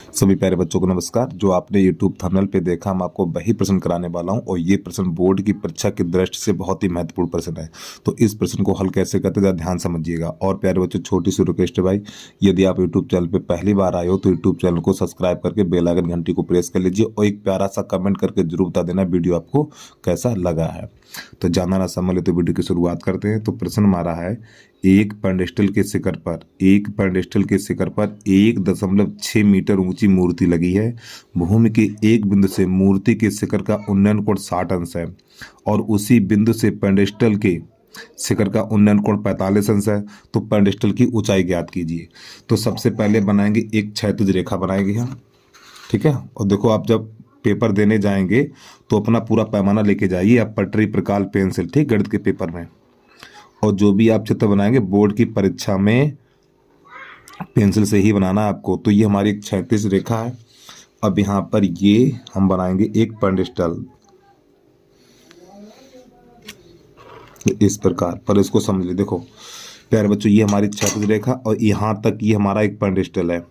सभी प्यारे बच्चों को नमस्कार। जो आपने YouTube थंबनेल पे देखा, मैं आपको वही प्रश्न कराने वाला हूं और ये प्रश्न बोर्ड की परीक्षा की दृष्टि से बहुत ही महत्वपूर्ण प्रश्न है। तो इस प्रश्न को हल कैसे करते हैं, ध्यान समझिएगा। और प्यारे बच्चों, छोटी सी रिक्वेस्ट है भाई, यदि आप YouTube चैनल पे पहली बार आए हो तो YouTube चैनल को सब्सक्राइब करके बेल आइकन घंटी को प्रेस कर लीजिए और एक प्यारा सा कमेंट करके जरूर बता देना वीडियो आपको कैसा लगा है। तो जानना ना समझ ले तो वीडियो की शुरुआत करते हैं। तो प्रश्न हमारा है, एक पेंडेस्टल के शिखर पर 1.6 मीटर ऊंची मूर्ति लगी है। भूमि के एक बिंदु से मूर्ति के शिखर का उन्नयन कोण 60 अंश है और उसी बिंदु से पेंडेस्टल के शिखर का उन्नयन कोण 45 अंश है। तो पेंडेस्टल की ऊंचाई ज्ञात कीजिए। तो सबसे पहले बनाएंगे एक क्षैतिज रेखा बनाएंगे हम, ठीक है। और देखो, आप जब पेपर देने जाएंगे तो अपना पूरा पैमाना लेके जाइए, आप पटरी प्रकाल पेंसिल, ठीक, गणित के पेपर में। और जो भी आप चित्र बनाएंगे बोर्ड की परीक्षा में पेंसिल से ही बनाना है आपको। तो ये हमारी एक क्षैतिज रेखा है। अब यहाँ पर ये हम बनाएंगे एक पेंडेस्टल इस प्रकार पर। इसको समझ ले, देखो प्यारे बच्चों, ये हमारी क्षैतिज रेखा और यहाँ तक ये हमारा एक पेंडेस्टल है,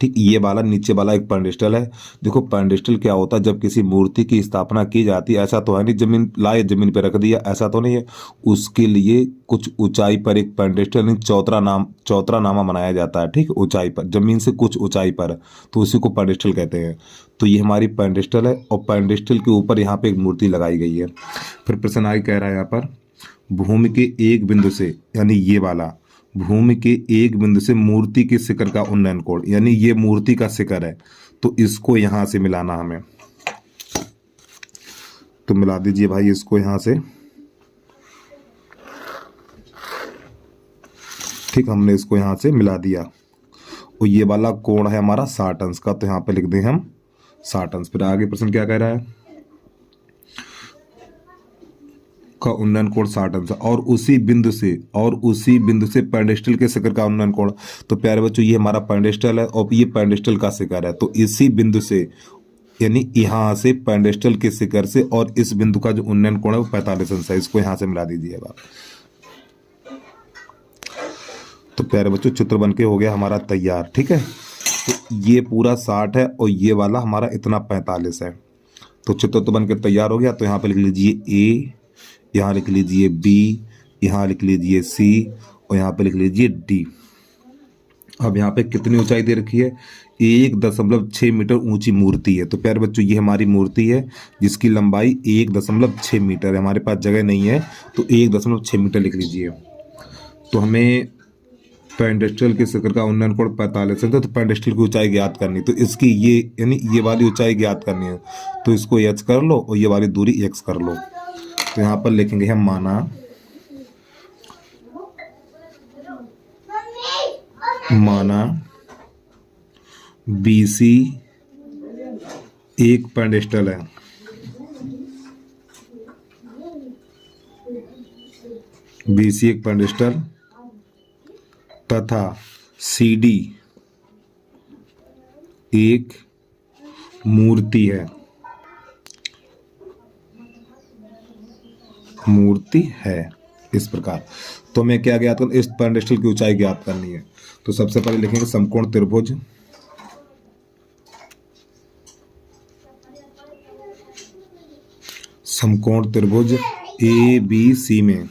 ठीक। ये वाला नीचे वाला एक पेंडेस्टल है। देखो पेंडेस्टल क्या होता है, जब किसी मूर्ति की स्थापना की जाती है, ऐसा तो है नहीं जमीन लाए जमीन पे रख दिया, ऐसा तो नहीं है। उसके लिए कुछ ऊंचाई पर एक पेंडेस्टल नहीं चौतरानामा बनाया जाता है, ठीक, ऊंचाई पर, जमीन से कुछ ऊंचाई पर, तो उसी को पेंडेस्टल कहते हैं। तो ये हमारी पेंडेस्टल है और पेंडेस्टल के ऊपर यहाँ पे एक मूर्ति लगाई गई है। फिर प्रश्न आगे कह रहा है यहाँ पर, भूमि के एक बिंदु से, यानी ये वाला, भूमि के एक बिंदु से मूर्ति के शिखर का उन्नयन कोण, यानी ये मूर्ति का शिखर है, तो इसको यहां से मिलाना हमें। तो मिला दीजिए भाई इसको यहां से, ठीक, हमने इसको यहां से मिला दिया। और ये वाला कोण है हमारा 60 अंश का, तो यहां पे लिख दें हम 60 अंश। फिर आगे प्रश्न क्या कह रहा है, का उन्नयन कोण 60 अंश और उसी बिंदु से पेंडेस्टल के शिखर का उन्नयन कोण। तो प्यारे बच्चों, ये हमारा पेंडेस्टल है और ये पेंडेस्टल का शिखर है, तो इसी बिंदु से, यानी यहाँ से पेंडेस्टल के शिखर से और इस बिंदु का जो उन्नयन कोण है वो 45 अंश है। इसको यहाँ से मिला दीजिएगा आप। तो प्यारे बच्चों, चित्र बनके हो गया हमारा तैयार, ठीक है। तो ये पूरा 60 है और ये वाला हमारा इतना 45 है। तो चित्र तो बनके तैयार हो गया। तो यहाँ पे लिख लीजिए ए, यहाँ लिख लीजिए बी, यहाँ लिख लीजिए सी और यहाँ पे लिख लीजिए डी। अब यहाँ पे कितनी ऊंचाई दे रखी है, 1.6 मीटर ऊंची मूर्ति है। तो प्यारे बच्चों, ये हमारी मूर्ति है जिसकी लंबाई 1.6 मीटर है। हमारे पास जगह नहीं है तो 1.6 मीटर लिख लीजिए। तो हमें पेंडेस्टल के शिखर का उन्नयन कोण 45 है, तो पेंडेस्टल की ऊंचाई ज्ञात करनी, तो इसकी ये, यानी ये वाली ऊंचाई ज्ञात करनी है। तो इसको एच कर लो और ये वाली दूरी एक्स कर लो। तो यहाँ पर लिखेंगे हम माना BC एक पेंडेस्टल है, BC एक पेंडेस्टल तथा CD एक मूर्ति है, इस प्रकार। तो मैं क्या ज्ञात करूँ, इस पेंडेस्टल की ऊंचाई ज्ञात करनी है। तो सबसे पहले लिखेंगे समकोण त्रिभुज, ABC में,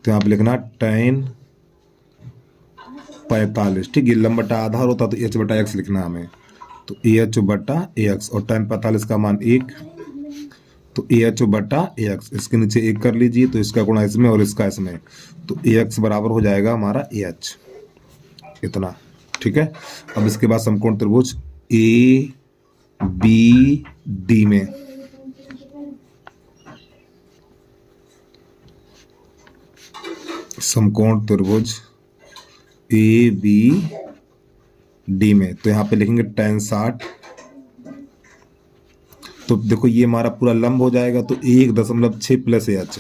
तो यहाँ पे लिखना tan 45, ठीक। ये लंबटा आधार होता तो h/x लिखना हमें। तो AH/AX और tan 45 का मान 1, तो AH/AX, इसके नीचे 1 कर लीजिए। तो इसका गुणा इसमें और इसका इसमें, तो AX बराबर हो जाएगा हमारा AH, इतना, ठीक है। अब इसके बाद समकोण त्रिभुज ABD में, समकोण त्रिभुज ABD में, तो यहाँ पे लिखेंगे tan 60। तो देखो ये हमारा पूरा लंब हो जाएगा, तो 1.6 प्लस AH,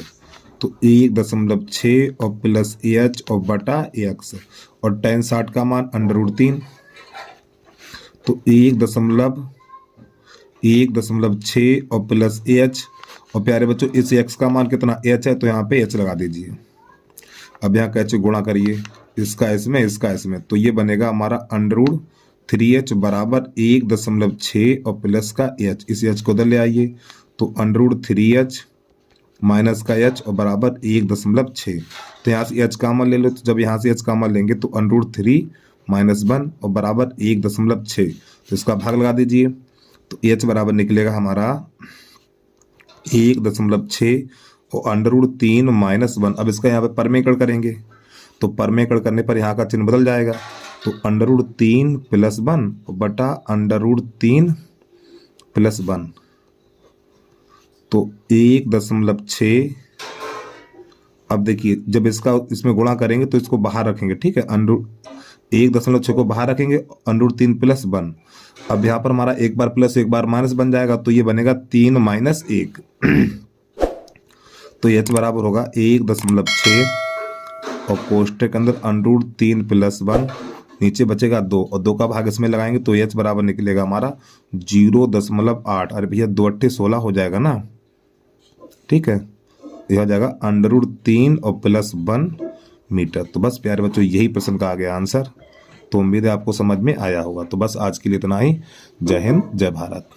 तो 1.6 और प्लस AH और बटा AX, और tan 60 का मान √3, तो 1.6 और प्लस AH, और प्यारे बच्चों इस x का मान कितना h है, तो यहाँ पे h लगा दीजिए। अब यहाँ का h गुणा करिए, इसका इसमें तो ये बनेगा हमारा अंडर 3h बराबर 1.6 और प्लस का h, इस h को उधर ले आइए तो अंडर 3h माइनस का h और बराबर 1.6। तो यहाँ से h कॉमन ले लो, तो जब यहाँ से h कॉमन लेंगे तो अंडर 3 माइनस 1 और बराबर 1.6, तो इसका भाग लगा दीजिए तो h बराबर निकलेगा हमारा 1.6 और अंडर 3 माइनस 1। अब इसका यहाँ पे परमेकड़ करेंगे तो परमेकड़ करने पर यहाँ का चिन्ह बदल जाएगा तो अंडर 3 प्लस 1 बटा अंडर 3 प्लस 1 तो 1.6। अब देखिए जब इसका इसमें गुणा करेंगे तो इसको बाहर रखेंगे, ठीक है, अंडर 1.6 को बाहर रखेंगे, अंडर 3 प्लस 1। अब यहाँ पर हमारा एक बार प्लस एक बार माइनस बन जाएगा तो ये बनेगा 3 माइनस 1 तो h बराबर होगा 1.6 और कोष्टक के अंदर अंडर 3 प्लस 1, नीचे बचेगा 2 और 2 का भाग इसमें लगाएंगे तो h बराबर निकलेगा हमारा 0.8। अरे भैया 2 अट्ठे 16 हो जाएगा ना, ठीक है, यह हो जाएगा अंडर 3 और प्लस 1 मीटर। तो बस प्यारे बच्चों यही प्रश्न का आ गया आंसर। तो उम्मीद है आपको समझ में आया होगा। तो बस आज के लिए इतना ही। जय हिंद, जय भारत।